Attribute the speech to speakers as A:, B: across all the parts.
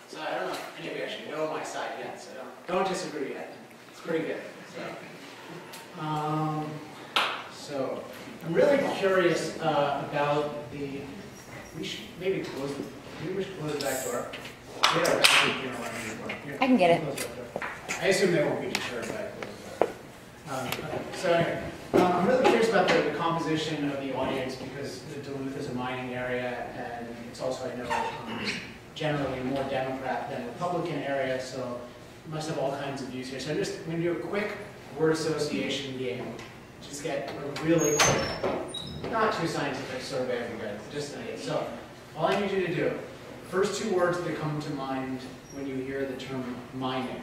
A: So I don't know if any of you actually know my side yet, so don't disagree yet. It's pretty good. So I'm really curious about the. We should maybe close the. Maybe we should close the back door.
B: I can get it.
A: I assume they won't be deterred by it. Okay. So anyway, I'm really curious about the composition of the audience because Duluth is a mining area, and it's also, I know, generally more Democrat than Republican area, so you must have all kinds of views here. So I'm just going to do a quick word association game. Just get a really quick, not too scientific survey of you guys, just an idea. So all I need you to do, first two words that come to mind when you hear the term mining.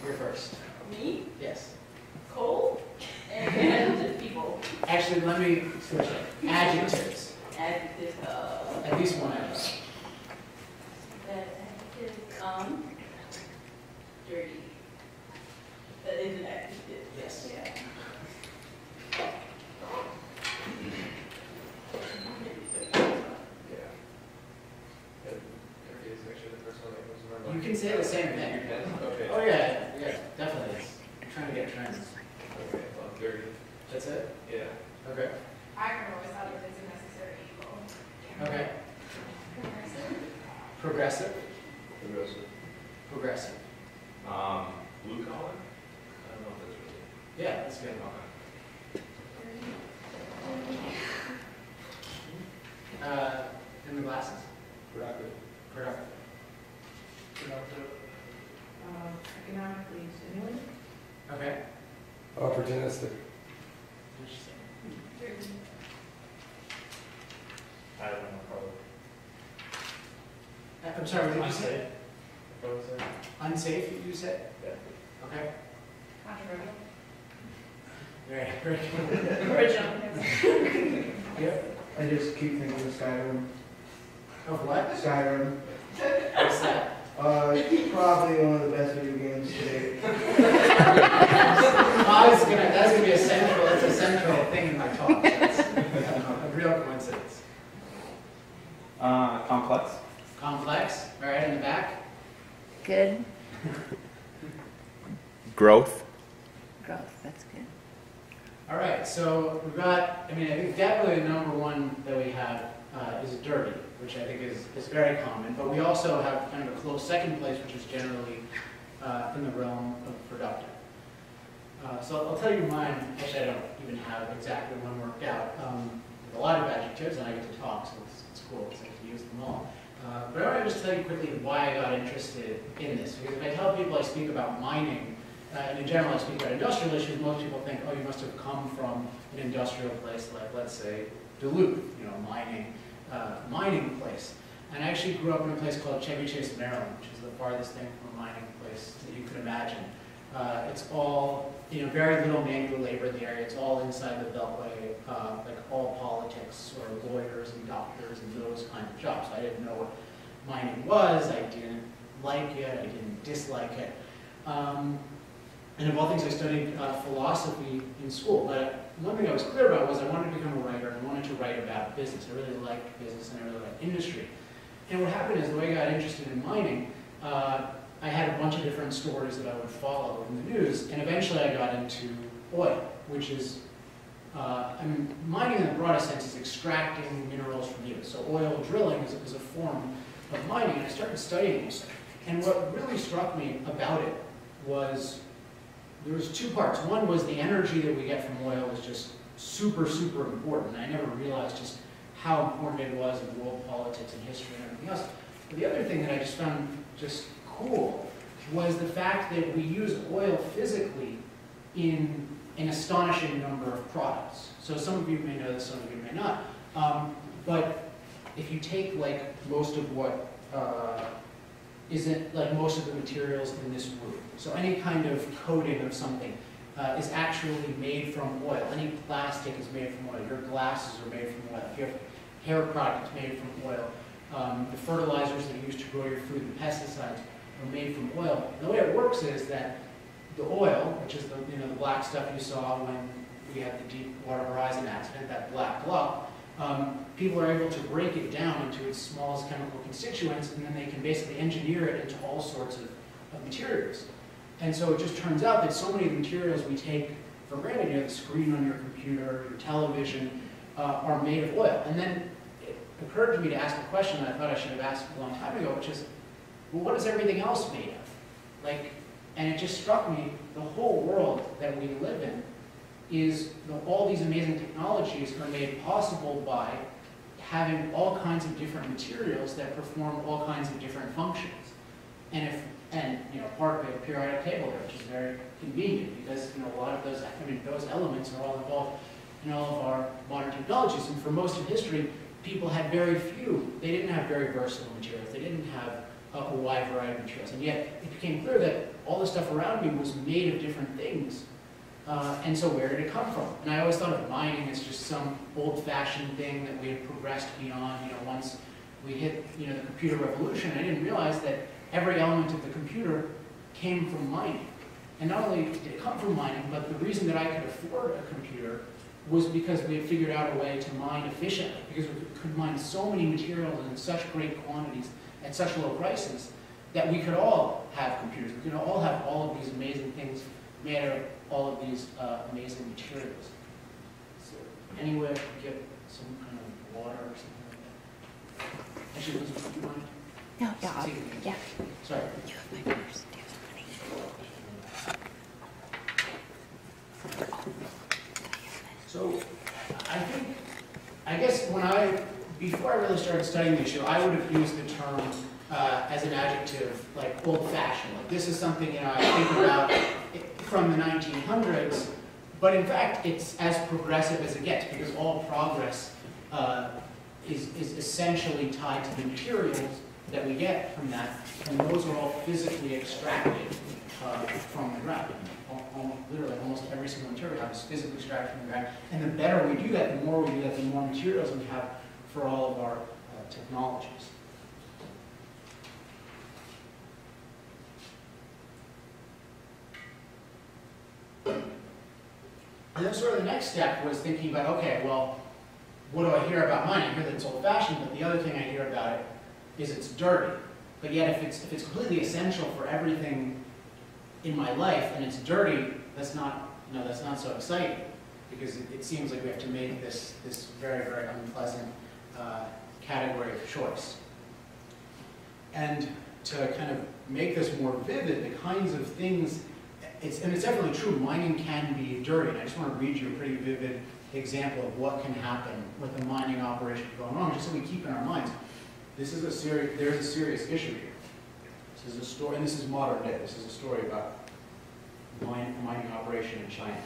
A: You're first.
C: Me?
A: Yes.
C: Coal? And people.
A: Actually, let me switch it. Adjectives.
C: Adjective.
A: At least one adjective.
C: Adjective. Dirty. That is an adjective.
A: Yes.
C: Yeah.
A: You can say the same thing.
D: Okay.
A: Oh yeah, yeah, definitely. I'm trying to get trends.
D: Okay, well, dirty.
A: That's it?
D: Yeah.
A: Okay.
E: I always thought it was a necessary evil.
A: Okay.
E: Progressive.
A: Progressive.
D: Progressive.
A: Progressive.
D: Blue collar? I don't know if that's really.
A: Yeah, that's good. In the glasses?
D: Productive.
A: Productive.
E: Economically stimulating.
A: Okay.
F: Opportunistic.
A: Interesting.
D: I don't know, probably.
A: I'm sorry, what did you say?
D: Probably say.
A: Unsafe, you said?
D: Yeah.
A: Okay.
E: Controversial.
A: Very good.
E: Original.
A: Yep.
F: I just keep thinking of Skyrim.
A: Oh, what?
F: Skyrim.
A: What's that?
F: Probably one of the best video games today.
A: That's gonna be a central thing in my talk. That's a real coincidence.
G: Complex.
A: Complex. All right, in the back.
B: Good.
G: Growth.
B: Growth, that's good.
A: All right, so we've got. I think definitely the number one that we have is dirty, which I think is very common. But we also have kind of a close second place, which is generally in the realm of productive. So I'll tell you mine. Actually, I don't even have exactly one worked out. With a lot of adjectives, and I get to talk, so it's cool because I get to use them all. But I want to just tell you quickly why I got interested in this. Because if I tell people I speak about mining, and in general I speak about industrial issues, most people think, oh, you must have come from an industrial place like, let's say, Duluth, mining place. And I actually grew up in a place called Chevy Chase, Maryland, which is the farthest thing from a mining place that you could imagine. It's all, very little manual labor in the area. It's all inside the Beltway, like all politics or lawyers and doctors and those kinds of jobs. I didn't know what mining was. I didn't like it. I didn't dislike it. And of all things, I studied philosophy in school. But one thing I was clear about was I wanted to become a writer, and I wanted to write about business. I really liked business, and I really liked industry. And what happened is, the way I got interested in mining, I had a bunch of different stories that I would follow in the news, and eventually I got into oil, which is, mining in the broadest sense is extracting minerals from the earth. So oil drilling is a form of mining, and I started studying this. And what really struck me about it was, there was two parts. One was the energy that we get from oil is just super, super important. I never realized just how important it was in world politics and history and everything else. But the other thing that I just found just cool was the fact that we use oil physically in an astonishing number of products. So some of you may know this, some of you may not. But if you take most of what isn't most of the materials in this room. So any kind of coating of something is actually made from oil. Any plastic is made from oil. Your glasses are made from oil. If you have hair product, it's made from oil. The fertilizers that you use to grow your food, the pesticides, are made from oil. And the way it works is that the oil, which is the black stuff you saw when we had the Deepwater Horizon accident, that black glop, people are able to break it down into its smallest chemical constituents, and then they can basically engineer it into all sorts of materials. And so it just turns out that so many of the materials we take for granted, you know, the screen on your computer, your television, are made of oil. And then it occurred to me to ask a question that I thought I should have asked a long time ago, which is, well, what is everything else made of? Like, and it just struck me, the whole world that we live in is, all these amazing technologies are made possible by having all kinds of different materials that perform all kinds of different functions. And you know, part of a periodic table there, which is very convenient because, you know, a lot of those, those elements are all involved in all of our modern technologies. And for most of history, people had very few. They didn't have very versatile materials. They didn't have a wide variety of materials. And yet, it became clear that all the stuff around me was made of different things. And so where did it come from? And I always thought of mining as just some old-fashioned thing that we had progressed beyond. You know, once we hit, you know, the computer revolution, I didn't realize that every element of the computer came from mining. And not only did it come from mining, but the reason that I could afford a computer was because we had figured out a way to mine efficiently, because we could mine so many materials in such great quantities at such low prices that we could all have computers. We could all have all of these amazing things made out of all of these amazing materials. So anyway, I could get some kind of water or something like that. Actually, would you mind?
B: No, yeah, yeah.
A: Sorry.
B: You have my purse. Do you have money?
A: So I guess before I really started studying the issue, I would have used the term as an adjective, like old-fashioned. Like this is something, you know, I think about from the 1900s, but in fact, it's as progressive as it gets because all progress is essentially tied to the materials that we get from that, and those are all physically extracted from the ground. Literally, almost every single material is physically extracted from the ground. And the better we do that, the more we do that, the more materials we have for all of our technologies. And then sort of the next step was thinking about, okay, well, what do I hear about mining? I hear that it's old-fashioned, but the other thing I hear about it is it's dirty. But yet if it's completely essential for everything in my life and it's dirty, that's not so exciting because it seems like we have to make this very, very unpleasant category of choice. And to kind of make this more vivid, the kinds of things, it's definitely true, mining can be dirty. And I just want to read you a pretty vivid example of what can happen with a mining operation going wrong, just so we keep in our minds. There's a serious issue here. This is a story, and this is modern day. This is a story about a mining operation in China.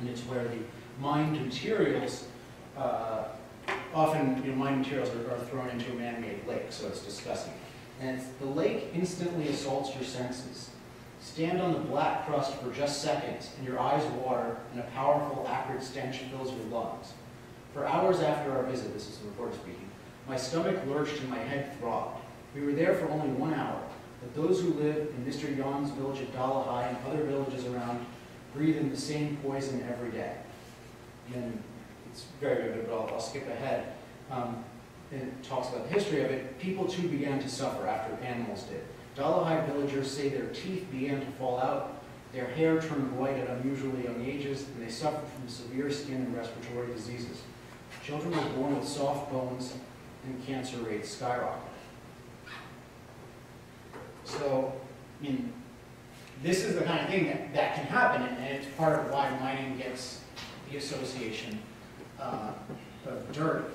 A: And it's where the mined materials, often mined materials are thrown into a man-made lake, so it's disgusting. And the lake instantly assaults your senses. Stand on the black crust for just seconds, and your eyes water, and a powerful, acrid stench fills your lungs. For hours after our visit, this is the reporter speaking, my stomach lurched and my head throbbed. We were there for only 1 hour, but those who live in Mr. Yan's village at Dalahai and other villages around breathe in the same poison every day. And it's very vivid, but I'll skip ahead. It talks about the history of it. People too began to suffer after animals did. Dalahai villagers say their teeth began to fall out, their hair turned white at unusually young ages, and they suffered from severe skin and respiratory diseases. Children were born with soft bones, and cancer rates skyrocketed. So, I mean, this is the kind of thing that can happen, and it's part of why mining gets the association of dirt.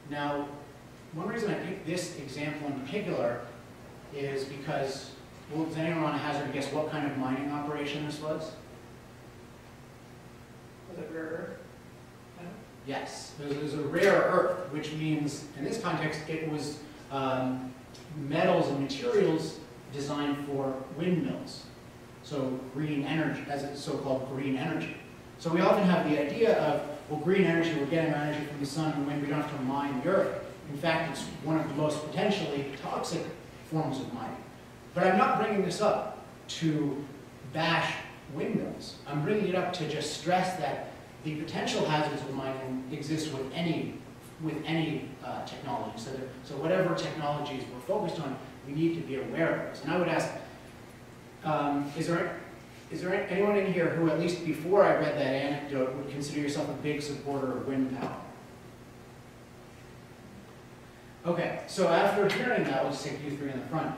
A: Now, one reason I picked this example in particular is because, well, does anyone want to hazard a guess what kind of mining operation this was?
E: Was it rare earth? No?
A: Yes, it was a rare earth, which means, in this context, it was metals and materials designed for windmills. So green energy, as it's so-called green energy. So we often have the idea of, well, green energy, we're getting our energy from the sun and wind, we don't have to mine the earth. In fact, it's one of the most potentially toxic forms of mining. But I'm not bringing this up to bash windmills. I'm bringing it up to just stress that the potential hazards of mining exist with any technology. So whatever technologies we're focused on, we need to be aware of those. And I would ask, is there anyone in here who, at least before I read that anecdote, would consider yourself a big supporter of wind power? Okay, so after hearing that, we'll just take you three in the front.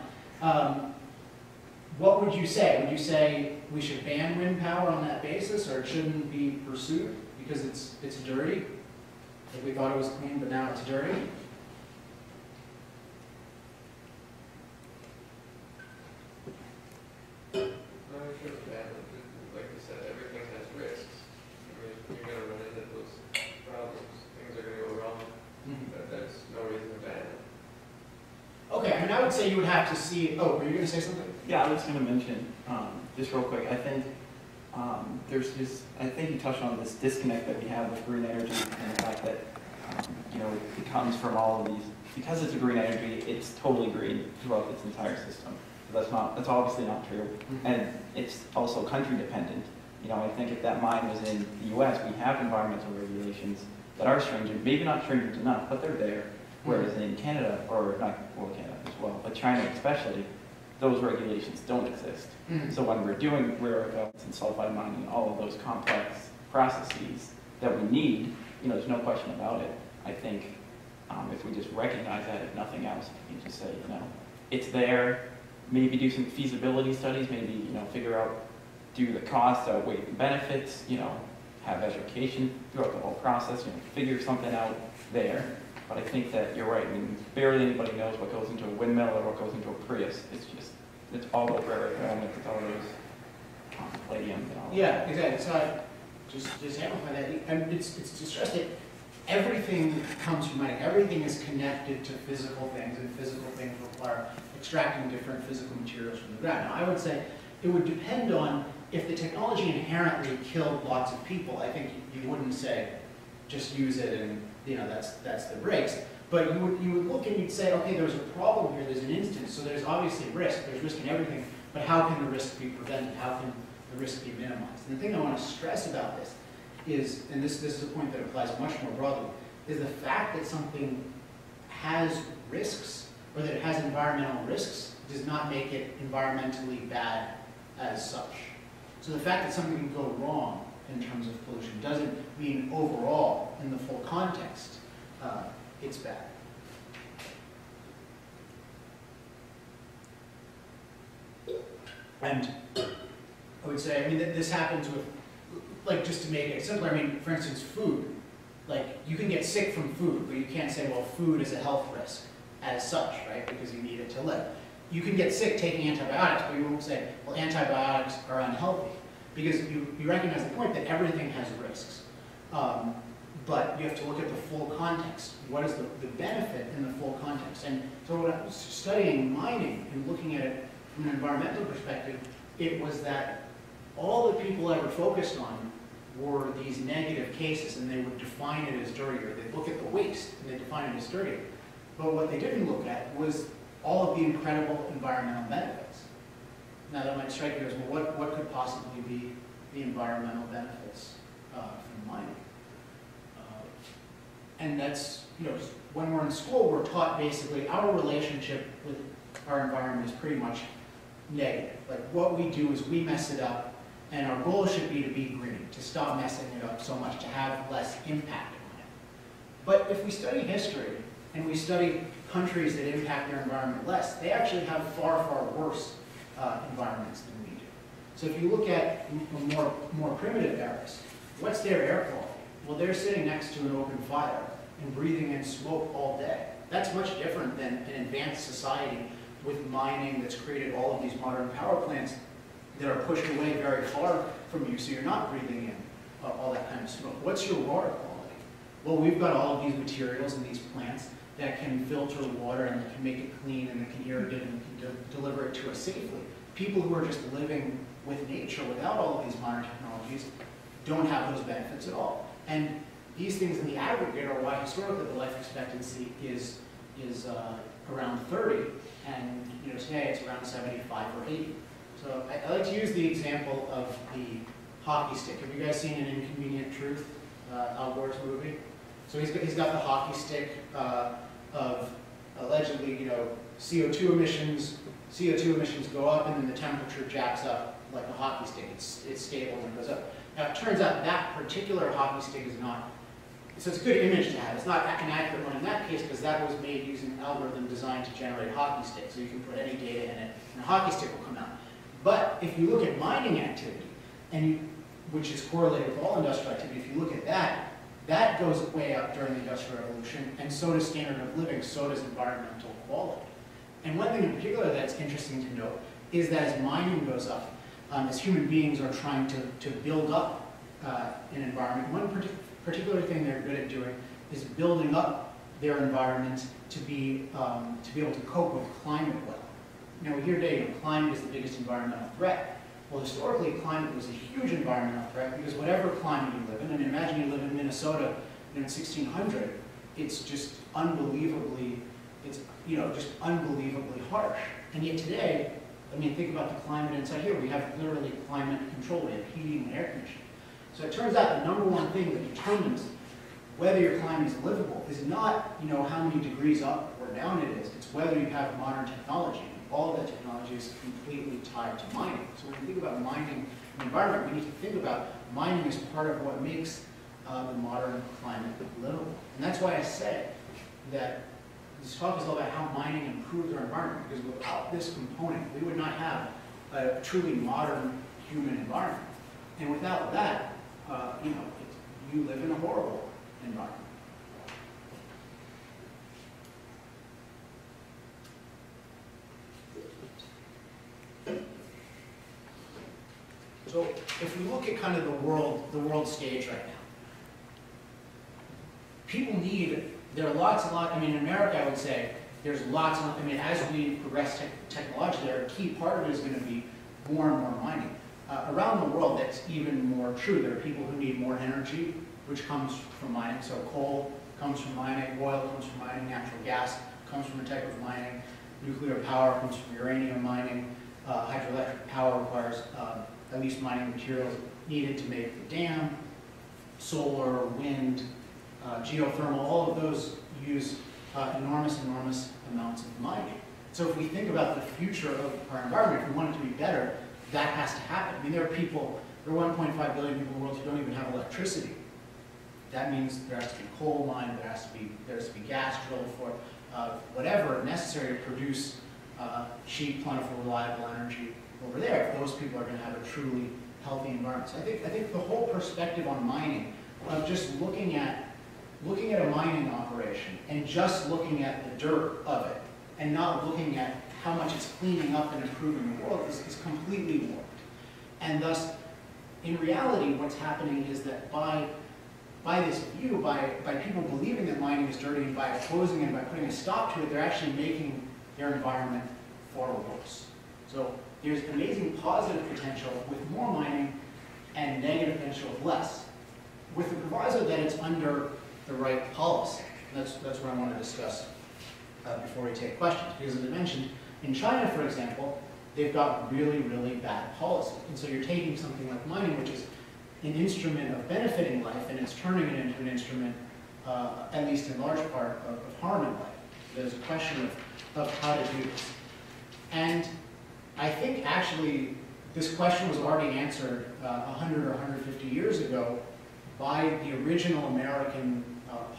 A: What would you say? Would you say we should ban wind power on that basis, or it shouldn't be pursued because it's dirty? Like we thought it was clean, but now it's dirty?
G: No, I feel bad. Like you said, everything has risks. I mean, you're going to run into those problems. Things are going to go wrong. But that's no reason to ban it.
A: Okay, I mean, I would say you would have to see. Oh, were you going to say something?
H: Yeah, I was going to mention, just real quick, I think I think you touched on this disconnect that we have with green energy and the fact that, it comes from all of these, because it's a green energy, it's totally green throughout its entire system. So that's obviously not true. And it's also country dependent. I think if that mine was in the US, we have environmental regulations that are stringent, maybe not stringent enough, but they're there. Whereas in Canada, or not, well, Canada as well, but China especially, those regulations don't exist. So when we're doing rare earth elements and sulfide mining, all of those complex processes that we need, there's no question about it. I think if we just recognize that, if nothing else, if you just say, it's there, maybe do some feasibility studies, maybe, figure out, do the costs outweigh the benefits, have education throughout the whole process, figure something out there. But I think that you're right. I mean, barely anybody knows what goes into a windmill or what goes into a Prius. It's all those rare earth elements, it's all those palladium and all.
A: Yeah, exactly. So I just amplify that. And it's to stress that everything comes from mining. Everything is connected to physical things, and physical things require extracting different physical materials from the ground. Now, I would say it would depend on if the technology inherently killed lots of people. I think you wouldn't say just use it and that's the breaks. But you would look and you'd say, okay, there's a problem here, there's an instance, so there's obviously risk, there's risk in everything, but how can the risk be prevented? How can the risk be minimized? And the thing I want to stress about this is, and this is a point that applies much more broadly, is the fact that something has risks, or that it has environmental risks, does not make it environmentally bad as such. So the fact that something can go wrong in terms of pollution doesn't mean overall, in the full context, it's bad. And I would say, I mean, this happens with, like, just to make it simpler, I mean, for instance, food. Like, you can get sick from food, but you can't say, well, food is a health risk as such, right, because you need it to live. You can get sick taking antibiotics, but you won't say, well, antibiotics are unhealthy, because you recognize the point that everything has risks. But you have to look at the full context. What is the benefit in the full context? And so when I was studying mining and looking at it from an environmental perspective, it was that all the people ever focused on were these negative cases, and they would define it as dirty, or they'd look at the waste and they define it as dirty. But what they didn't look at was all of the incredible environmental benefits. Now that might strike you as, well, what could possibly be the environmental benefits from mining? And that's, when we're in school, we're taught basically our relationship with our environment is pretty much negative. Like, what we do is we mess it up, and our goal should be to be green, to stop messing it up so much, to have less impact on it. But if we study history, and we study countries that impact their environment less, they actually have far, far worse environments than we do. So if you look at more primitive eras, what's their air quality? Well, they're sitting next to an open fire and breathing in smoke all day. That's much different than an advanced society with mining that's created all of these modern power plants that are pushed away very far from you, so you're not breathing in all that kind of smoke. What's your water quality? Well, we've got all of these materials and these plants that can filter the water and that can make it clean and that can irrigate and can deliver it to us safely. People who are just living with nature without all of these modern technologies don't have those benefits at all. And these things in the aggregate are why historically the life expectancy is around 30, and today it's around 75 or 80. So I like to use the example of the hockey stick. Have you guys seen An Inconvenient Truth? Al Gore's movie. So he's got the hockey stick of allegedly, you know, CO2 emissions. CO2 emissions go up, and then the temperature jacks up like a hockey stick. It's stable and goes up. Now it turns out that particular hockey stick is not. So it's a good image to have. It's not an accurate one in that case because that was made using an algorithm designed to generate hockey sticks. So you can put any data in it, and a hockey stick will come out. But if you look at mining activity, which is correlated with all industrial activity, if you look at that, that goes way up during the Industrial Revolution, and so does standard of living, so does environmental quality. And one thing in particular that's interesting to note is that as mining goes up, as human beings are trying to build up an environment, one particular thing they're good at doing is building up their environment to be able to cope with climate well. Now we hear today climate is the biggest environmental threat. Well, historically, climate was a huge environmental threat because whatever climate you live in, and imagine you live in Minnesota in 1600, it's just unbelievably, just unbelievably harsh. And yet today, I mean, think about the climate inside here. We have literally climate control. We have heating and air conditioning. So it turns out the number one thing that determines whether your climate is livable is not, how many degrees up or down it is. It's whether you have modern technology. All of that technology is completely tied to mining. So when we think about mining the environment, we need to think about mining as part of what makes the modern climate livable. And that's why I said that this talk is all about how mining improves our environment, because without this component, we would not have a truly modern human environment. And without that, you live in a horrible environment. So if we look at kind of the world stage right now, there are lots and lots, in America I would say, there's lots of, as we progress technologically, a key part of it is going to be more and more mining. Around the world, that's even more true. There are people who need more energy, which comes from mining. So coal comes from mining, oil comes from mining, natural gas comes from a type of mining, nuclear power comes from uranium mining, hydroelectric power requires at least mining materials needed to make the dam, solar, wind, geothermal, all of those use enormous amounts of mining. So if we think about the future of our environment, if we want it to be better, that has to happen. There are 1.5 billion people in the world who don't even have electricity. That means there has to be coal mined, there has to be gas drilled for whatever necessary to produce cheap, plentiful, reliable energy over there, if those people are going to have a truly healthy environment. So I think the whole perspective on mining, of just looking at a mining operation and just looking at the dirt of it, and not looking at how much it's cleaning up and improving the world, is completely warped. And thus, in reality, what's happening is that by this view, by people believing that mining is dirty, and by opposing it, by putting a stop to it, they're actually making their environment far worse. So there's amazing positive potential with more mining and negative potential with less, with the proviso that it's under the right policy. And that's what I want to discuss before we take questions. Because as I mentioned, in China, for example, they've got really bad policy. And so you're taking something like mining, which is an instrument of benefiting life, and it's turning it into an instrument, at least in large part, of harming life. There's a question of how to do this. And I think actually this question was already answered 100 or 150 years ago by the original American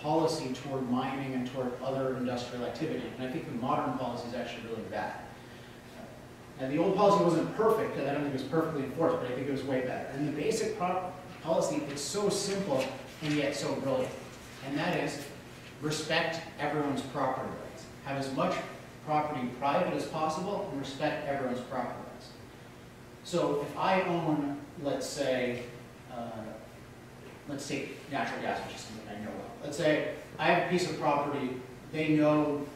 A: policy toward mining and toward other industrial activity. And I think the modern policy is actually really bad. And the old policy wasn't perfect, and I don't think it was perfectly enforced, but I think it was way better. And the basic policy, it's so simple and yet so brilliant. And that is respect everyone's property rights. Have as much property private as possible and respect everyone's property rights. So if I own, let's say natural gas, which is something I know well. Let's say I have a piece of property, they know,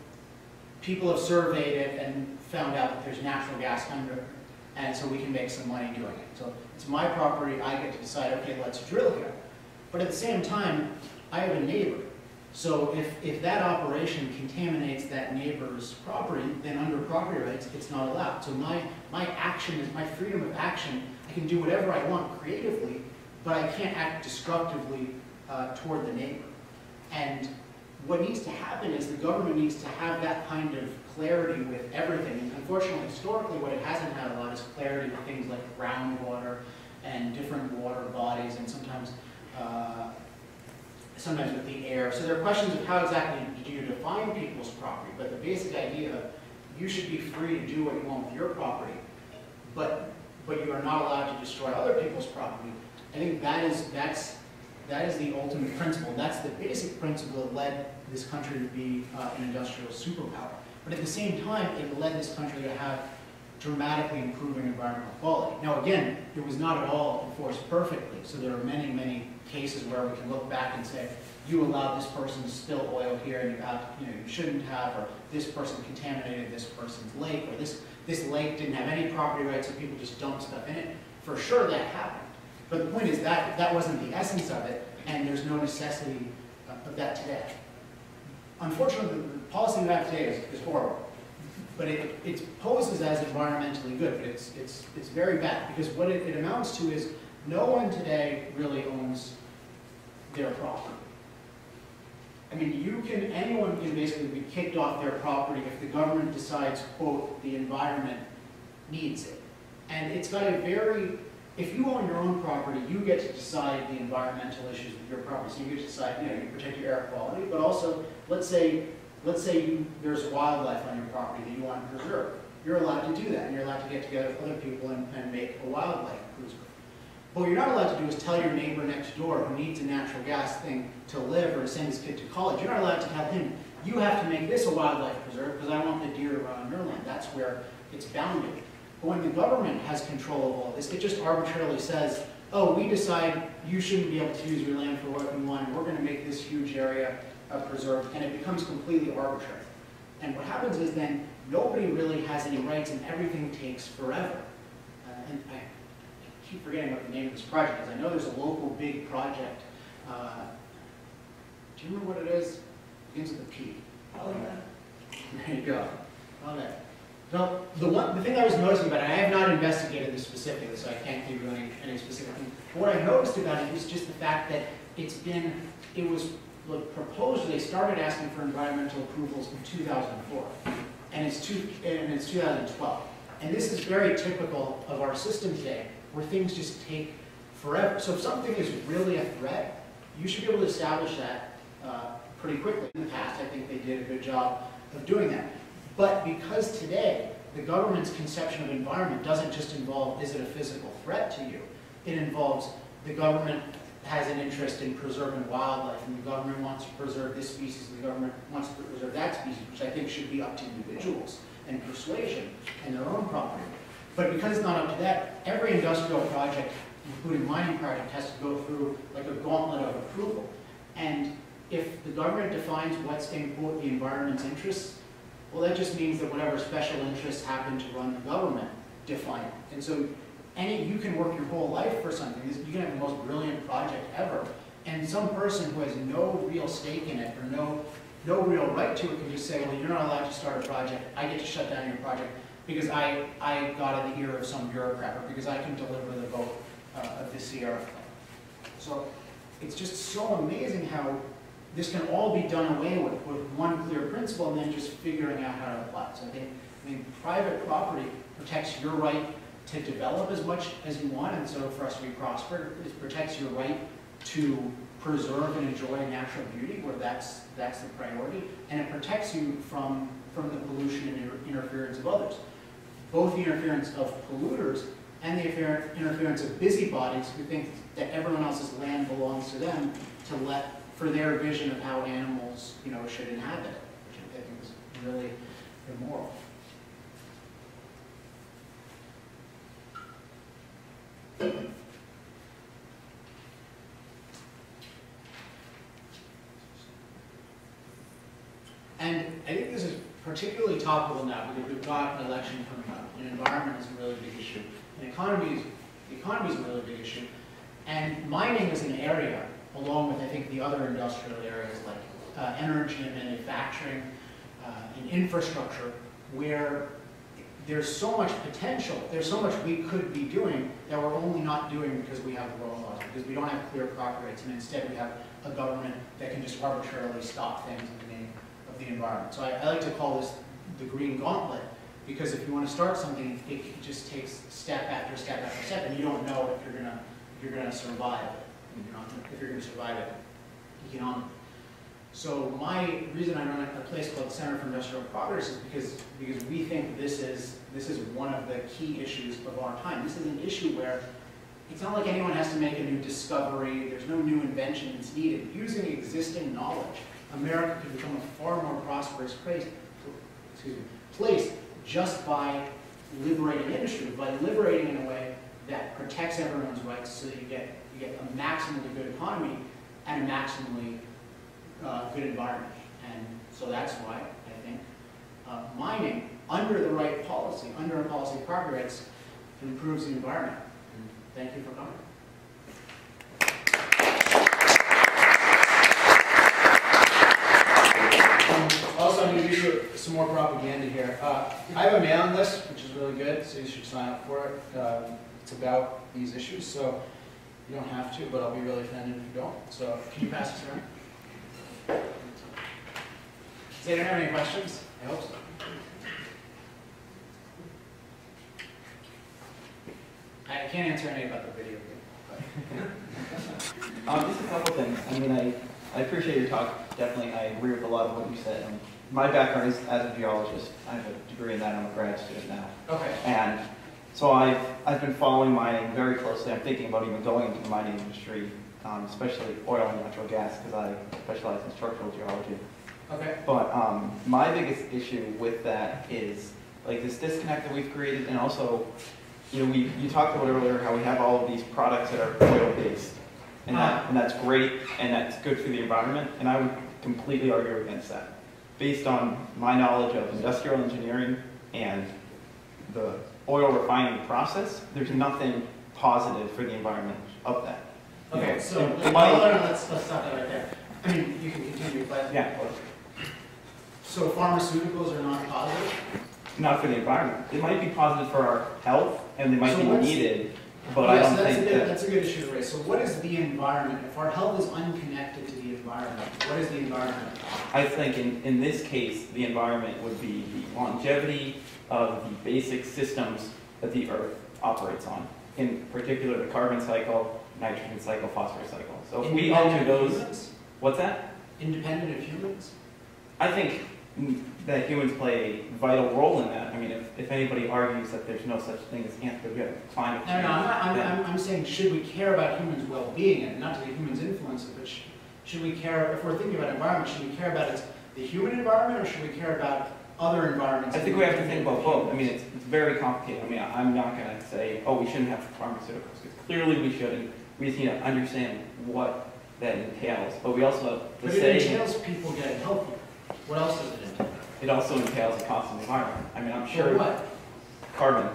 A: people have surveyed it and found out that there's natural gas under, and so we can make some money doing it. So it's my property, I get to decide, okay, let's drill here. But at the same time, I have a neighbor. So if that operation contaminates that neighbor's property, then under property rights, it's not allowed. So my action is my freedom of action. I can do whatever I want creatively, but I can't act destructively toward the neighbor. And what needs to happen is the government needs to have that kind of clarity with everything. And unfortunately, historically, what it hasn't had a lot is clarity with things like groundwater and different water bodies, and sometimes with the air. So there are questions of how exactly do you define people's property, but the basic idea, you should be free to do what you want with your property, but you are not allowed to destroy other people's property. I think that is the ultimate principle. That's the basic principle that led this country to be an industrial superpower. But at the same time, it led this country to have dramatically improving environmental quality. Now again, it was not at all enforced perfectly, so there are many, many cases where we can look back and say, you allowed this person to spill oil here and you shouldn't have, or this person contaminated this person's lake, or this lake didn't have any property rights, so people just dumped stuff in it. For sure that happened. But the point is that wasn't the essence of it, and there's no necessity of that today. Unfortunately, the policy we have today is horrible. But it poses as environmentally good, but it's very bad, because what it amounts to is no one today really owns their property. I mean, anyone can basically be kicked off their property if the government decides, quote, the environment needs it. And it's got a if you own your own property, you get to decide the environmental issues with your property. So you get to decide, you protect your air quality, but also, let's say there's wildlife on your property that you want to preserve. You're allowed to do that, and you're allowed to get together with other people and make a wildlife preserve. But what you're not allowed to do is tell your neighbor next door who needs a natural gas thing to live or to send his kid to college, you're not allowed to tell him, you have to make this a wildlife preserve because I want the deer to run on your land. That's where it's bounded. But when the government has control of all this, it just arbitrarily says, oh, we decide you shouldn't be able to use your land for what we want, and we're going to make this huge area preserved, and it becomes completely arbitrary. And what happens is then nobody really has any rights, and everything takes forever. And I keep forgetting what the name of this project is. I know there's a local big project. Do you remember what it is? It begins with a P.
C: Oh, yeah.
A: There you go. Okay. Now, the thing I was noticing about it, I have not investigated this specifically, so I can't give you any specific thing. But what I noticed about it was just the fact that it was proposed, they started asking for environmental approvals in 2004, and it's 2012. And this is very typical of our system today, where things just take forever. So if something is really a threat, you should be able to establish that pretty quickly. In the past, I think they did a good job of doing that. But because today, the government's conception of environment doesn't just involve, is it a physical threat to you? It involves the government has an interest in preserving wildlife, and the government wants to preserve this species, and the government wants to preserve that species, which I think should be up to individuals and persuasion and their own property. But because it's not up to that, every industrial project, including mining project, has to go through like a gauntlet of approval. And if the government defines what's in, quote, the environment's interests, well, that just means that whatever special interests happen to run the government define it. And so you can work your whole life for something. You can have the most brilliant project ever, and some person who has no real stake in it or no real right to it can just say, well, you're not allowed to start a project. I get to shut down your project because I got in the ear of some bureaucrat, or because I can deliver the vote of the Sierra Club. So it's just so amazing how this can all be done away with one clear principle, and then just figuring out how to apply it. So I think private property protects your right to develop as much as you want, and so for us to be prosperous, it protects your right to preserve and enjoy natural beauty, where that's the priority, and it protects you from the pollution and interference of others. Both the interference of polluters and the interference of busybodies who think that everyone else's land belongs to them for their vision of how animals, should inhabit it, which I think is really immoral. And I think this is particularly topical now because we've got an election coming up, and environment is a really big issue, and the economy is a really big issue, and mining is an area, along with I think the other industrial areas like energy and manufacturing and infrastructure, where there's so much potential, there's so much we could be doing that we're only not doing because we have the wrong laws, because we don't have clear property rights, and instead we have a government that can just arbitrarily stop things in the name of the environment. So I like to call this the green gauntlet, because if you want to start something, it just takes step after step after step, and you don't know if you're gonna survive it, if you're gonna survive it economically. So my reason I run a place called Center for Industrial Progress is because we think this is one of the key issues of our time. This is an issue where it's not like anyone has to make a new discovery. There's no new invention that's needed. Using existing knowledge, America could become a far more prosperous place just by liberating industry, by liberating in a way that protects everyone's rights, so that you get a maximally good economy and a maximally good environment. And so that's why I think mining under the right policy, under a policy of property rights, improves the environment. And thank you for coming. Also, I'm going to do some more propaganda here. I have a mailing list, which is really good, so you should sign up for it. It's about these issues, so you don't have to, but I'll be really offended if you don't. So can you pass this around? Does anyone have any questions? I hope so. I can't answer any about the video game.
H: Just a couple things. I mean, I appreciate your talk. Definitely, I agree with a lot of what you said. My background is as a geologist. I have a degree in that. I'm a grad student now.
A: Okay.
H: And so I've been following mining very closely. I'm thinking about even going into the mining industry, especially oil and natural gas, because I specialize in structural geology.
A: Okay.
H: But my biggest issue with that is like this disconnect that we've created, and also, you know, you talked about earlier how we have all of these products that are oil-based, and that's great, and that's good for the environment, and I would completely argue against that. Based on my knowledge of industrial engineering and the oil refining process, there's nothing positive for the environment of that.
A: Okay, so let's stop that right there. I mean, you can continue, but
H: Yeah.
A: So pharmaceuticals are not positive?
H: Not for the environment. It might be positive for our health, and they might
A: So
H: be
A: what's-
H: needed, but I
A: Yes,
H: don't think that...
A: that's a good issue to raise. So what is the environment? If our health is unconnected to the environment, what is the environment?
H: I think in this case, the environment would be the longevity of the basic systems that the Earth operates on. In particular, the carbon cycle, nitrogen cycle, phosphorus cycle. So if we alter
A: Independent of
H: those...
A: humans?
H: What's that?
A: Independent of humans?
H: I think that humans play a vital role in that. I mean, if anybody argues that there's no such thing as climate
A: No,
H: change...
A: I'm saying, should we care about humans' well-being, and not to the humans' influence it, but should we care, if we're thinking about environment, should we care about the human environment, or should we care about other environments?
H: I think we have to think about both. I mean, it's very complicated. I mean, I'm not going to say, oh, we shouldn't have pharmaceuticals, because clearly we shouldn't. We just need to understand what that entails. But we also have
A: But
H: to
A: it
H: say...
A: entails people getting healthier. What else does it entail?
H: It also entails a constant environment. I mean, I'm sure...
A: For what?
H: Carbon.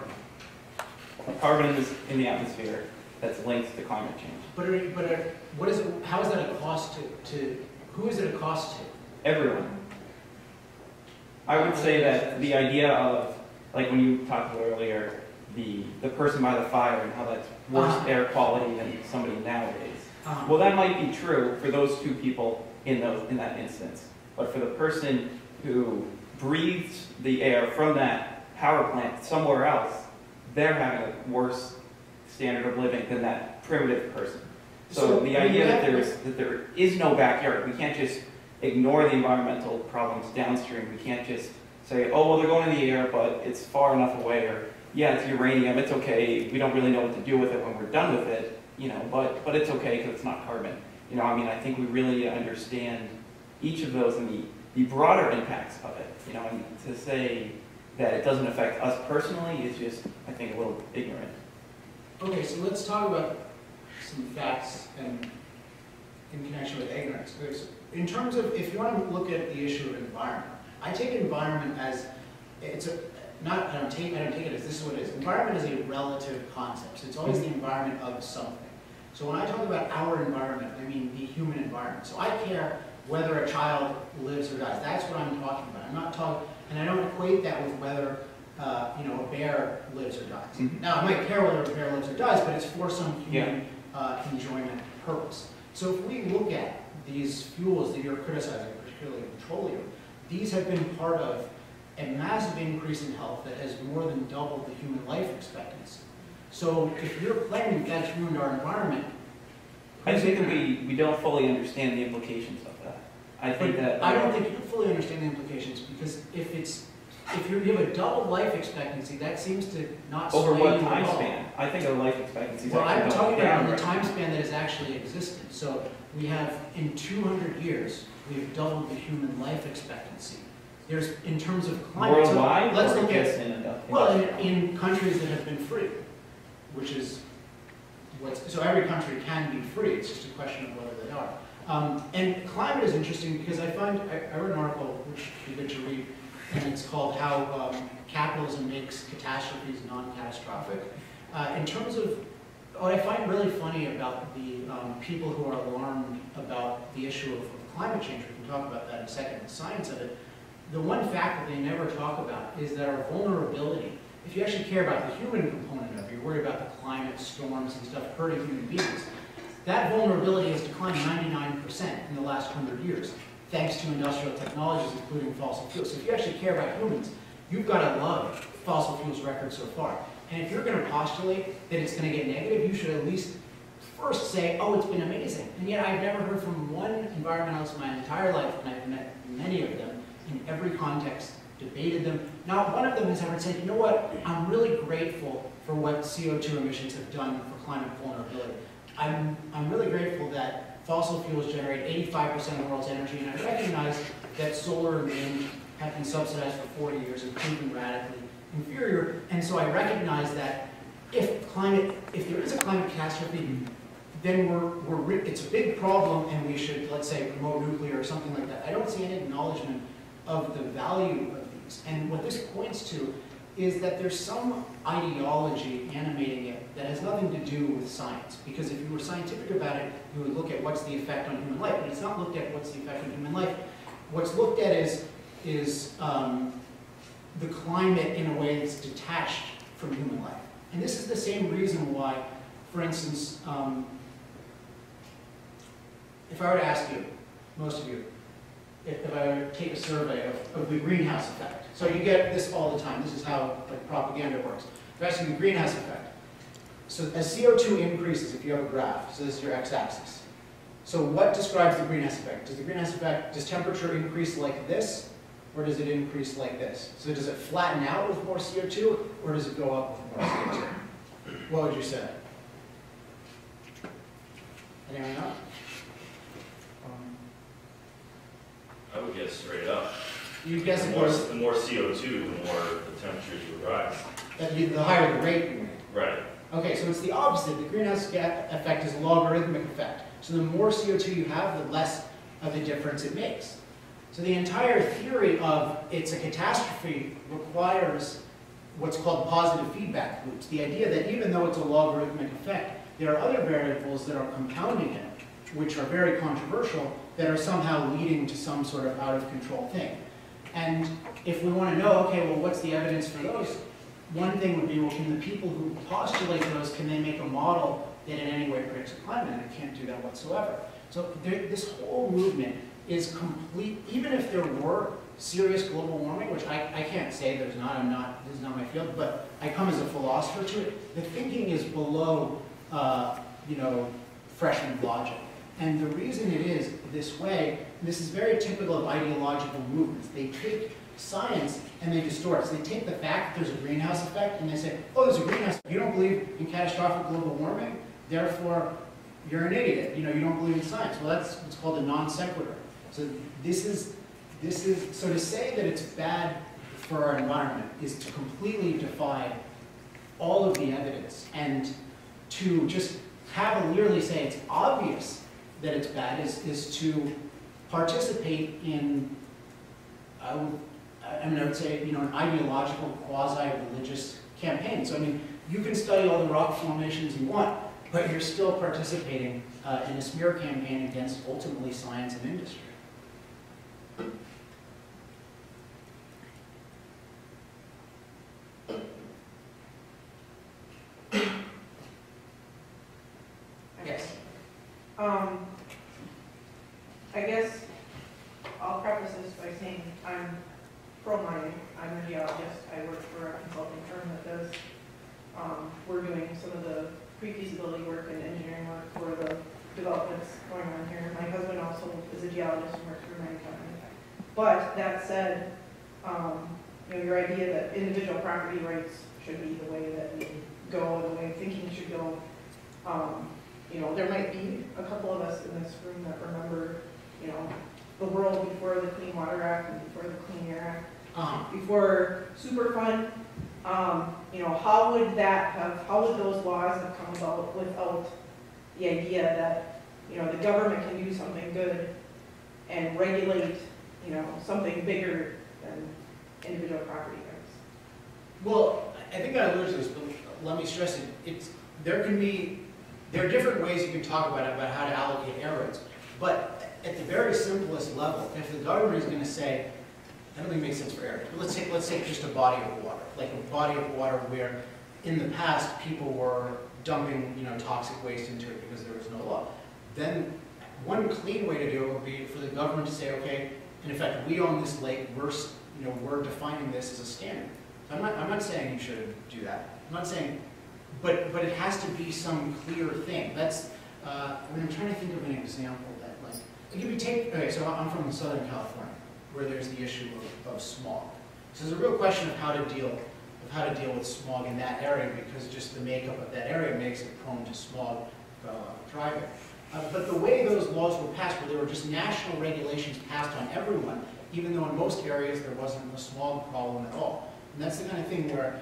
H: Carbon is in the atmosphere that's linked to climate change.
A: What is it? How is that a cost to who is it a cost to?
H: Everyone. I would say that the idea of, like when you talked about earlier, the person by the fire and how that's worse air quality than somebody nowadays. Well, that might be true for those two people in that instance. But for the person who breathes the air from that power plant somewhere else, they're having a worse standard of living than that primitive person. So the idea that there is no backyard, we can't just ignore the environmental problems downstream. We can't just say, oh, well, they're going in the air, but it's far enough away, or yeah, it's uranium, it's okay. We don't really know what to do with it when we're done with it, you know, but it's okay because it's not carbon. You know, I mean, I think we really understand each of those and the broader impacts of it, you know, and to say that it doesn't affect us personally is just, I think, a little ignorant.
A: Okay, so let's talk about some facts and in connection with ignorance. In terms of, if you want to look at the issue of environment, I take environment as, I don't take it as this is what it is. Environment is a relative concept. So it's always the environment of something. So when I talk about our environment, I mean the human environment. So I care whether a child lives or dies. That's what I'm talking about. I'm not talking, and I don't equate that with whether a bear lives or dies.
H: Mhm.
A: Now, it might care whether a bear lives or dies, but it's for some human enjoyment purpose. So if we look at these fuels that you're criticizing, particularly petroleum, these have been part of a massive increase in health that has more than doubled the human life expectancy. So if you're claiming that's ruined our environment,
H: I think that we don't fully understand the implications of that. I think that
A: I don't think you fully understand the implications, because if you give a double life expectancy, that seems to not
H: over
A: sway
H: what
A: you
H: time
A: at all.
H: span? I think our life expectancy is
A: Well, I'm
H: actually
A: talking
H: going
A: about
H: down
A: the
H: right
A: time
H: now.
A: span that has actually existed. So we have, in 200 years, we've doubled the human life expectancy. There's, in terms of climate. so
H: Worldwide,
A: let's
H: or
A: look
H: just
A: at,
H: in
A: well, in countries that have been free, which is so every country can be free, it's just a question of whether they are. And climate is interesting because I read an article which would be good to read, and it's called How Capitalism Makes Catastrophes Non-Catastrophic. In terms of, what I find really funny about the people who are alarmed about the issue of climate change, we can talk about that in a second, the science of it, the one fact that they never talk about is that our vulnerability, if you actually care about the human component of it, you're worried about the climate, storms and stuff hurting human beings, that vulnerability has declined 99% in the last 100 years, thanks to industrial technologies, including fossil fuels. So if you actually care about humans, you've got to love fossil fuels record so far. And if you're going to postulate that it's going to get negative, you should at least first say, oh, it's been amazing. And yet I've never heard from one environmentalist in my entire life, and I've met many of them in every context, debated them. Not one of them has ever said, you know what, I'm really grateful for what CO2 emissions have done for climate vulnerability. I'm really grateful that fossil fuels generate 85% of the world's energy, and I recognize that solar and wind have been subsidized for 40 years and proven radically inferior, and so I recognize that if there is a climate catastrophe, then it's a big problem, and we should, let's say, promote nuclear or something like that. I don't see any acknowledgement of the value of these. And what this points to is that there's some ideology animating it that has nothing to do with science. Because if you were scientific about it, you would look at what's the effect on human life. But it's not looked at what's the effect on human life. What's looked at is the climate in a way that's detached from human life. And this is the same reason why, for instance, if I were to ask you, most of you, if I were to take a survey of the greenhouse effect. So you get this all the time. This is how propaganda works. If I ask you the greenhouse effect. So as CO2 increases, if you have a graph, so this is your x-axis. So what describes the greenhouse effect? Does temperature increase like this, or does it increase like this? So does it flatten out with more CO2, or does it go up with more CO2? What would you say? Anyone know?
D: I would guess straight up.
A: You guess
D: The
A: it
D: more,
A: goes,
D: the more CO2, the more the temperatures would rise.
A: the higher the rate you make.
D: Right.
A: Okay, so it's the opposite. The greenhouse gas effect is a logarithmic effect. So the more CO2 you have, the less of a difference it makes. So the entire theory of it's a catastrophe requires what's called positive feedback loops. The idea that even though it's a logarithmic effect, there are other variables that are compounding it, which are very controversial, that are somehow leading to some sort of out-of-control thing. And if we want to know, okay, well, what's the evidence for those? One thing would be, well, can the people who postulate those, can they make a model that in any way predicts climate? And they can't do that whatsoever. So this whole movement is complete, even if there were serious global warming, which I can't say there's not, this is not my field, but I come as a philosopher to it, the thinking is below, freshman logic. And the reason it is this way, this is very typical of ideological movements. They take science and they distort it. So they take the fact that there's a greenhouse effect and they say, oh, there's a greenhouse effect. You don't believe in catastrophic global warming, therefore you're an idiot. You don't believe in science. Well, that's what's called a non sequitur. So so to say that it's bad for our environment is to completely defy all of the evidence, and to just cavalierly say it's obvious that it's bad is to participate in, I would say, an ideological, quasi-religious campaign. So, you can study all the rock formations you want, but you're still participating in a smear campaign against, ultimately, science and industry.
I: I guess I'll preface this by saying I'm pro-mining. I'm a geologist. I work for a consulting firm that does, we're doing some of the pre-feasibility work and engineering work for the developments going on here. My husband also is a geologist and works for a mining company. But that said, you know, your idea that individual property rights should be the way that we go, the way thinking should go. You know, there might be a couple of us in this room that remember, you know, the world before the Clean Water Act and before the Clean Air Act, before Superfund. You know, how would those laws have come about without the idea that, you know, the government can do something good and regulate, you know, something bigger than individual property rights?
A: Well, I think I alluded to this, but let me stress it. There are different ways you can talk about how to allocate air rights. But at the very simplest level, if the government is going to say, I don't think it makes sense for air rights, but let's say just a body of water, like a body of water where in the past people were dumping, you know, toxic waste into it because there was no law. Then one clean way to do it would be for the government to say, okay, in effect, we own this lake, we're defining this as a standard. I'm not saying you should do that. I'm not saying, but it has to be some clear thing. That's, I'm trying to think of an example that, like, okay, so I'm from Southern California, where there's the issue of smog. So there's a real question of how to deal with smog in that area, because just the makeup of that area makes it prone to smog driving. But the way those laws were passed, where there were just national regulations passed on everyone, even though in most areas there wasn't a smog problem at all. And that's the kind of thing where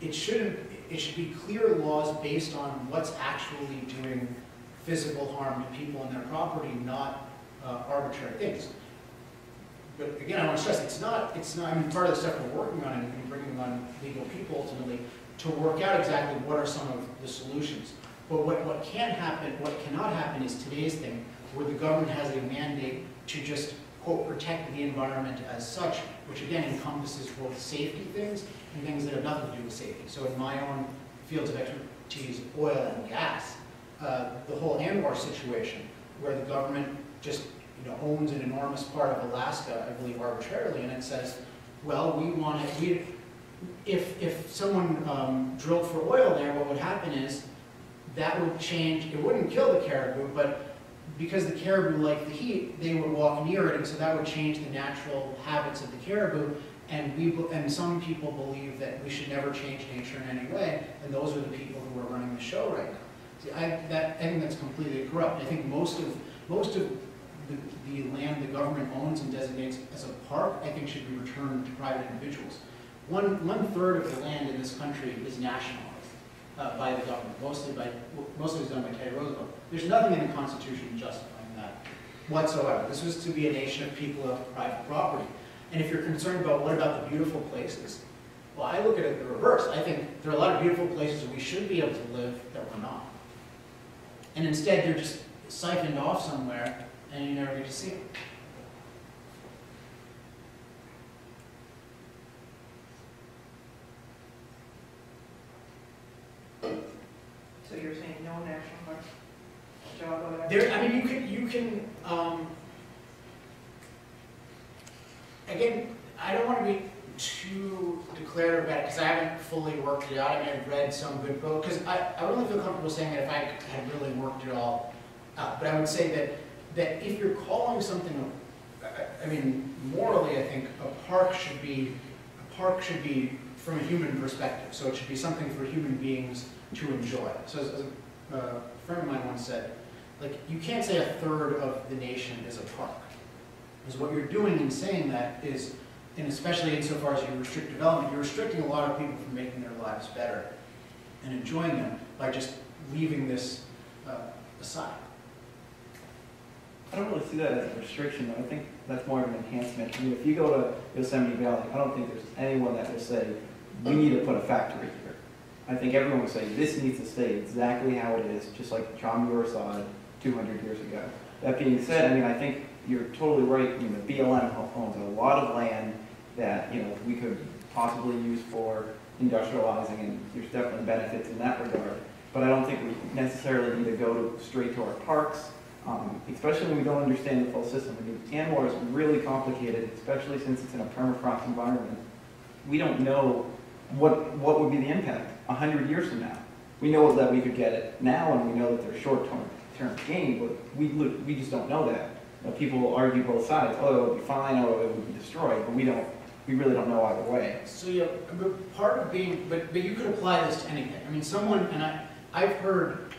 A: it should be clear laws based on what's actually doing physical harm to people and their property, not arbitrary things. But again, I want to stress, it's not, I mean, part of the stuff we're working on and bringing on legal people ultimately to work out exactly what are some of the solutions. But what can happen, what cannot happen is today's thing, where the government has a mandate to just, quote, protect the environment as such, which again encompasses both safety things and things that have nothing to do with safety. So in my own fields of expertise, oil and gas, the whole ANWR situation, where the government just, you know, owns an enormous part of Alaska, I believe arbitrarily, and it says, well, we want it, if someone drilled for oil there, what would happen is that would change, it wouldn't kill the caribou, but because the caribou like the heat, they would walk near it, and so that would change the natural habits of the caribou, and some people believe that we should never change nature in any way, and those are the people who are running the show right now. See, I think that's completely corrupt. I think most of the land the government owns and designates as a park, I think should be returned to private individuals. One third of the land in this country is nationalized by the government, mostly it's done by Teddy Roosevelt. There's nothing in the Constitution justifying that whatsoever. This was to be a nation of people of private property. And if you're concerned about what about the beautiful places, well, I look at it the reverse. I think there are a lot of beautiful places we should be able to live that we're not. And instead, they're just siphoned off somewhere, and you never get to see them.
I: So you're saying no national parks? Job or whatever?
A: There, I mean, you can again, I don't want to be too declarative about it because I haven't fully worked it out. I mean, I've read some good books, because I really feel comfortable saying that if I had really worked it all out. But I would say that if you're calling something, I mean, morally, I think a park should be from a human perspective. So it should be something for human beings to enjoy. So as a friend of mine once said, like, you can't say a third of the nation is a park. Because what you're doing in saying that is, and especially insofar as you restrict development, you're restricting a lot of people from making their lives better and enjoying them by just leaving this aside.
H: I don't really see that as a restriction, though. I think that's more of an enhancement. I mean, if you go to Yosemite Valley, I don't think there's anyone that will say, we need to put a factory here. I think everyone will say, this needs to stay exactly how it is, just like John Muir saw it 200 years ago. That being said, I mean, I think you're totally right. I mean, the BLM owns a lot of land that, you know, we could possibly use for industrializing, and there's definitely benefits in that regard. But I don't think we necessarily need to go straight to our parks. especially when we don't understand the full system. I mean, ANWR is really complicated, especially since it's in a permafrost environment. We don't know what would be the impact 100 years from now. We know that we could get it now, and we know that there's short-term gain, but we just don't know that. You know, people argue both sides. Oh, it would be fine. Oh, it would be destroyed. But we really don't know either way.
A: So yeah, but part of being, but you could apply this to anything. I mean, someone, and I've heard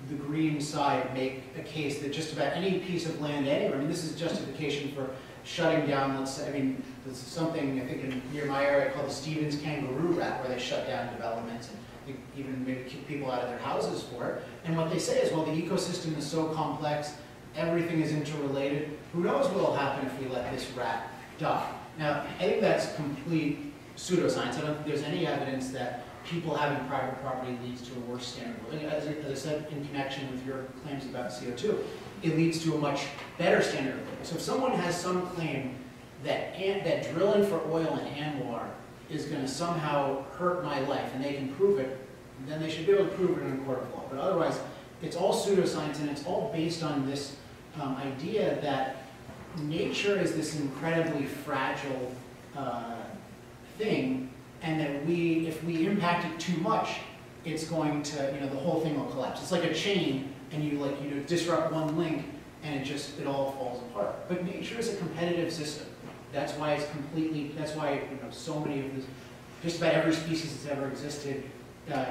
A: the green side make a case that just about any piece of land anywhere, I mean, this is justification for shutting down, let's say, I mean, this is something I think near my area called the Stevens Kangaroo Rat, where they shut down developments and they even maybe kick people out of their houses for it. And what they say is, well, the ecosystem is so complex, everything is interrelated. Who knows what will happen if we let this rat die? Now, I think that's complete pseudoscience. I don't think there's any evidence that people having private property leads to a worse standard of living. As I said, in connection with your claims about CO2, it leads to a much better standard of living. So if someone has some claim that drilling for oil in ANWR is going to somehow hurt my life, and they can prove it, then they should be able to prove it in a court of law. But otherwise, it's all pseudoscience, and it's all based on this idea that nature is this incredibly fragile thing, and that if we impact it too much, it's going to, the whole thing will collapse. It's like a chain, and you disrupt one link, and it all falls apart. But nature is a competitive system. That's why it's that's why so many of this, just about every species that's ever existed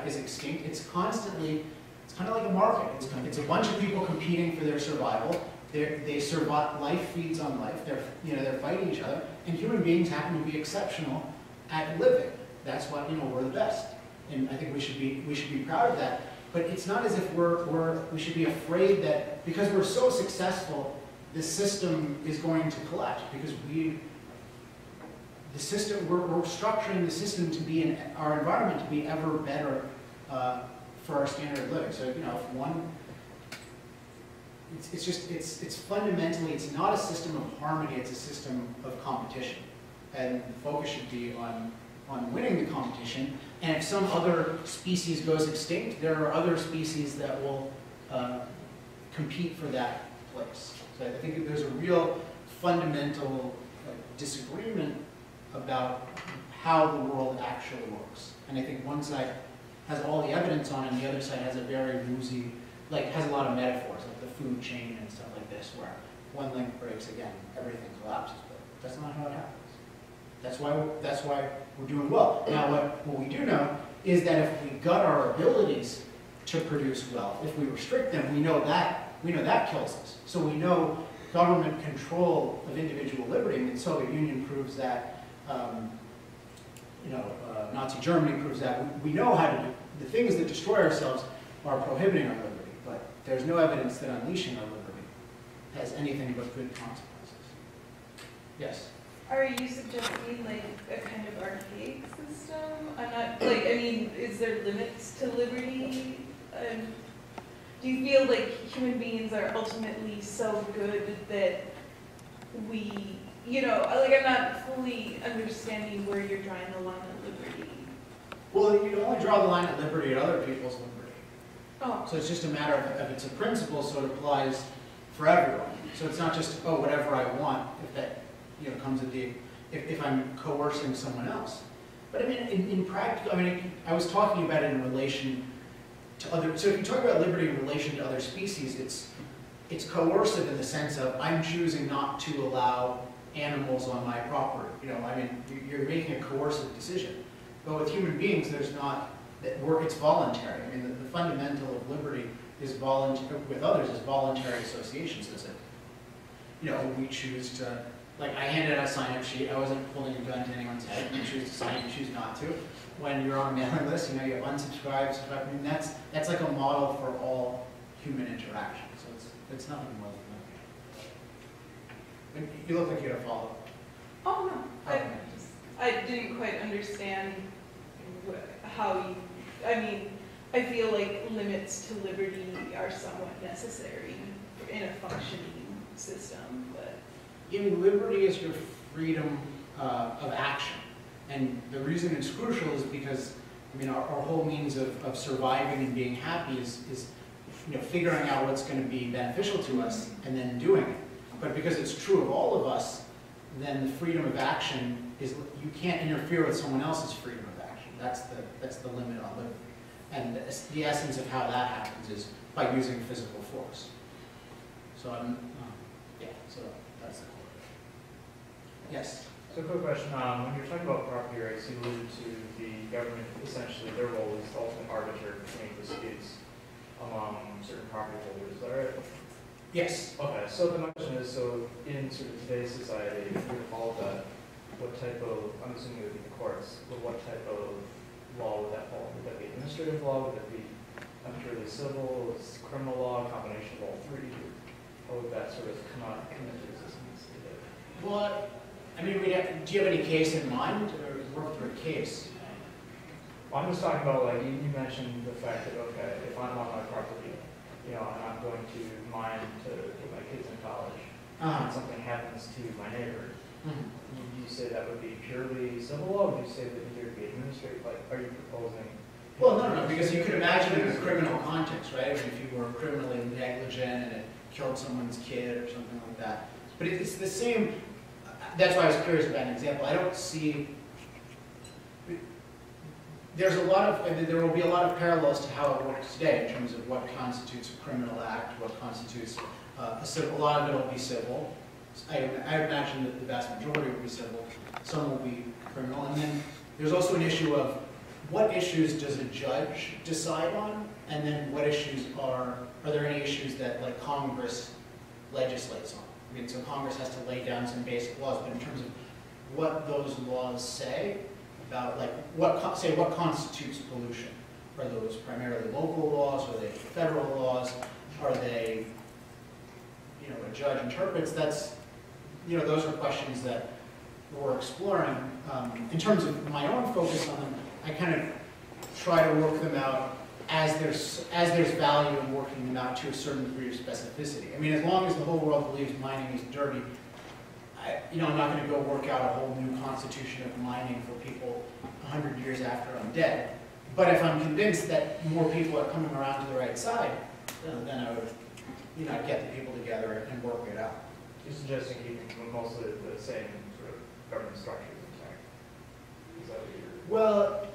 A: is extinct. It's constantly, it's kind of like a market. It's a bunch of people competing for their survival. They survive, life feeds on life. They're fighting each other, and human beings happen to be exceptional at living. That's why we're the best, and I think we should be proud of that. But it's not as if we should be afraid that because we're so successful, the system is going to collapse because we're structuring the system to be our environment to be ever better for our standard of living. So if one. It's fundamentally, it's not a system of harmony, it's a system of competition. And the focus should be on winning the competition. And if some other species goes extinct, there are other species that will compete for that place. So I think there's a real fundamental disagreement about how the world actually works. And I think one side has all the evidence on it, and the other side has a very woozy, has a lot of metaphors, like the food chain and stuff like this, where one link breaks again, everything collapses. But that's not how it happens. That's why we're doing well. Now, what we do know is that if we gut our abilities to produce wealth, if we restrict them, we know that kills us. So we know government control of individual liberty. I mean, the Soviet Union proves that. Nazi Germany proves that. We know how to do the things that destroy ourselves are prohibiting our liberty. But there's no evidence that unleashing our liberty has anything but good consequences. Yes?
E: Are you suggesting a kind of archaic system? I'm not, is there limits to liberty? Do you feel like human beings are ultimately so good that we, I'm not fully understanding where you're drawing the line of liberty.
A: Well, you only draw the line at liberty at other people's liberty.
E: Oh.
A: So it's just a matter of it's a principle, so it applies for everyone. So it's not just, whatever I want, if that comes at if I'm coercing someone else. But I mean, in practical, I was talking about it in relation to other, so if you talk about liberty in relation to other species, it's coercive in the sense of I'm choosing not to allow animals on my property. You're making a coercive decision. But with human beings, there's not, it's voluntary. I mean, the fundamental of liberty is with others is voluntary association. So it's we choose to, I handed out a sign-up sheet. I wasn't holding a gun to anyone's head. You choose to sign, you choose not to. When you're on a mailing list, you have unsubscribe, subscribe. That's like a model for all human interaction. So it's nothing more than that. You look like you had a follow-up.
E: Oh, no.
A: Okay.
E: I didn't quite understand how you, I feel like limits to liberty are somewhat necessary in a functioning system, but.
A: Liberty is your freedom of action. And the reason it's crucial is because, our whole means of surviving and being happy is figuring out what's going to be beneficial to us and then doing it. But because it's true of all of us, then the freedom of action is, you can't interfere with someone else's freedom of action. That's the limit on liberty. And the essence of how that happens is by using physical force. So so that's the core. Yes?
J: So quick question, when you're talking about property rights, you alluded to the government, essentially their role is the ultimate arbiter between disputes among certain property holders, is that right?
A: Yes.
J: Okay, so the question is, so in sort of today's society, if we follow that, what type of, I'm assuming it would be the courts, but what type of law would that fall? Would that be administrative law? Would that be purely civil, criminal law, combination of all three? How would that sort of come into existence today?
A: Well, I mean, do you have any case in mind, or work through a case?
J: Well, I'm just talking about, like, you mentioned the fact that, okay, if I'm on my property, and I'm going to mine to get my kids in college, and something happens to my neighbor, would you say that would be purely civil law, or would you say that it would be administrative? Like, are you proposing?
A: Well, no, because you could imagine in a criminal context, right? If you were criminally negligent and it killed someone's kid or something like that. But it's the same, that's why I was curious about an example. I don't see, there will be a lot of parallels to how it works today in terms of what constitutes a criminal act, what constitutes a civil. A lot of it will be civil. I imagine that the vast majority will be civil. Some will be criminal. And then there's also an issue of what issues does a judge decide on, and then what issues are there any issues that, like, Congress legislates on? I mean, so Congress has to lay down some basic laws, but in terms of what those laws say about, like, what constitutes pollution? Are those primarily local laws? Are they federal laws? Are they, a judge interprets? That's, those are questions that we're exploring. In terms of my own focus on them, I kind of try to work them out as there's value in working them out to a certain degree of specificity. I mean, as long as the whole world believes mining is dirty, I'm not going to go work out a whole new constitution of mining for people 100 years after I'm dead. But if I'm convinced that more people are coming around to the right side, then I would, I'd get the people together and work it out.
J: You're suggesting keeping mostly the same sort of government structures intact? Is that what you're...
A: Well,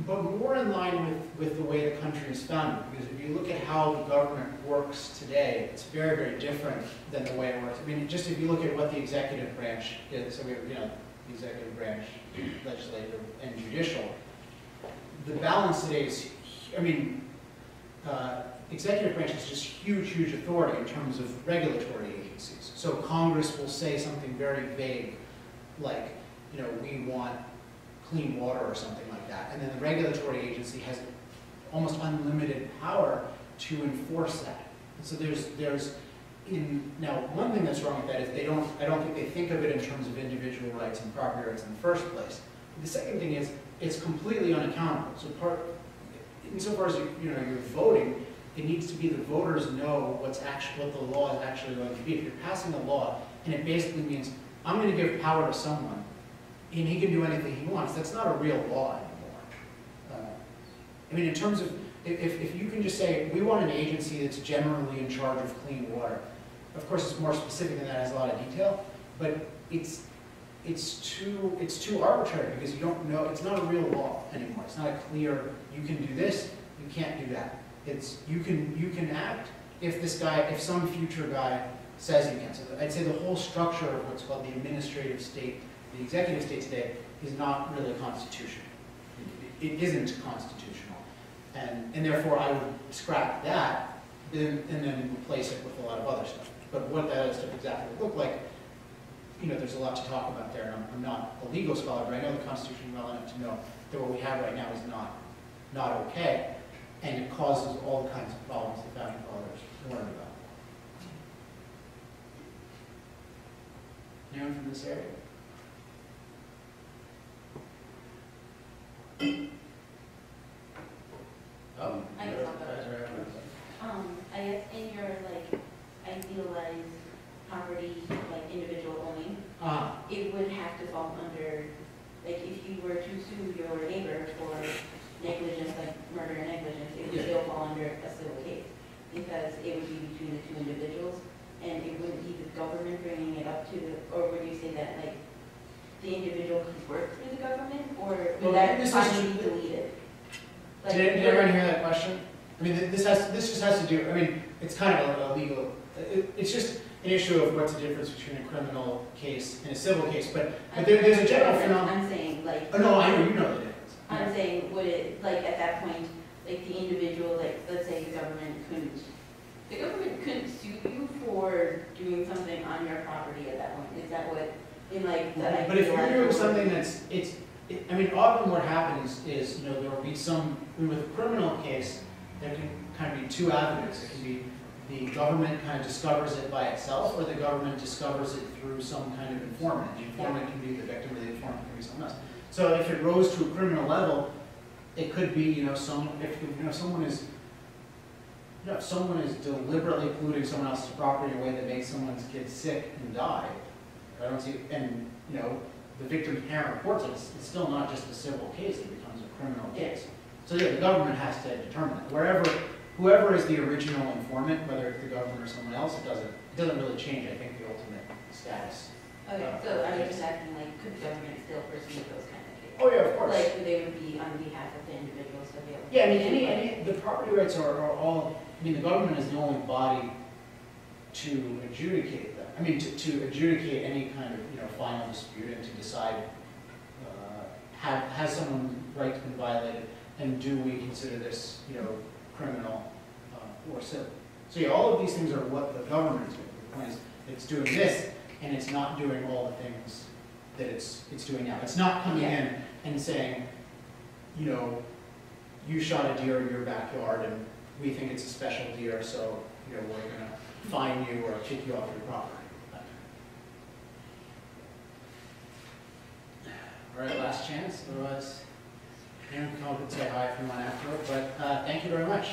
A: but more in line with the way the country is founded, because if you look at how the government works today, it's very, very different than the way it works. I mean, just if you look at what the executive branch is, so we have, the executive branch, legislative, and judicial, the balance today is, executive branch is just huge, huge authority in terms of regulatory agencies. So Congress will say something very vague, like, we want clean water or something like that. And then the regulatory agency has almost unlimited power to enforce that. And so now one thing that's wrong with that is I don't think they think of it in terms of individual rights and property rights in the first place. The second thing is it's completely unaccountable. So insofar as you're voting, it needs to be the voters know what the law is actually going to be. If you're passing a law and it basically means I'm going to give power to someone and he can do anything he wants, that's not a real law anymore. In terms of, if you can just say, we want an agency that's generally in charge of clean water, of course it's more specific than that, has a lot of detail, but it's too arbitrary because you don't know, it's not a real law anymore. It's not a clear, you can do this, you can't do that. It's, you can act if some future guy says you can. So I'd say the whole structure of what's called the administrative state, the executive state today, is not really constitutional. It isn't constitutional. And therefore I would scrap that and then replace it with a lot of other stuff. But what that other stuff exactly would look like, there's a lot to talk about there. And I'm not a legal scholar, but I know the Constitution well enough to know that what we have right now is not okay. And it causes all kinds of problems the founding fathers warned about. Anyone from this area? Oh,
C: I guess I'll go. I guess in your idealized poverty, individual owning, it would have to fall under, if you were to sue your neighbor for negligence, like murder and negligence, it would still fall under a civil case. be deleted. Like,
A: Did everyone hear that question? I mean, this just has to do, I mean, it's kind of a legal, it's just an issue of what's the difference between a criminal case and a civil case, but there's a general phenomenon.
C: I'm saying, like.
A: Oh, no, I know, you know the difference.
C: I'm saying, would it, like, at that point, like, the individual, like, let's say the government couldn't sue you for doing something on your property at that point? Is that what, in like, the
A: But if you're
C: ideal
A: doing something
C: world?
A: that's, I mean, often what happens is, there will be some, with a criminal case, there can kind of be two avenues. It can be the government kind of discovers it by itself, or the government discovers it through some kind of informant. The informant can be the victim, or the informant can be someone else. So if it rose to a criminal level, it could be, if someone is deliberately polluting someone else's property in a way that makes someone's kid sick and die, I don't see, and, the victim's parent reports it, it's still not just a civil case, it becomes a criminal case. So yeah, the government has to determine it. Whoever is the original informant, whether it's the government or someone else, it doesn't really change, I think, the ultimate status.
C: Okay, so I was just asking, like, could the government still pursue those kind of cases?
A: Oh yeah, of course.
C: Like, they would be on behalf of the individuals to be able to.
A: Yeah, I mean, the property rights are all, the government is the only body to adjudicate them. I mean, to adjudicate any kind of, final dispute and to decide, has someone's rights been violated, and do we consider this, criminal or civil? So yeah, all of these things are what the government is doing. The point is, it's doing this, and it's not doing all the things that it's doing now. It's not coming in and saying, you shot a deer in your backyard, and we think it's a special deer, so we're going to fine you or kick you off your property. All right, last chance. Otherwise, anyone can come up and say hi if you want afterward. But thank you very much.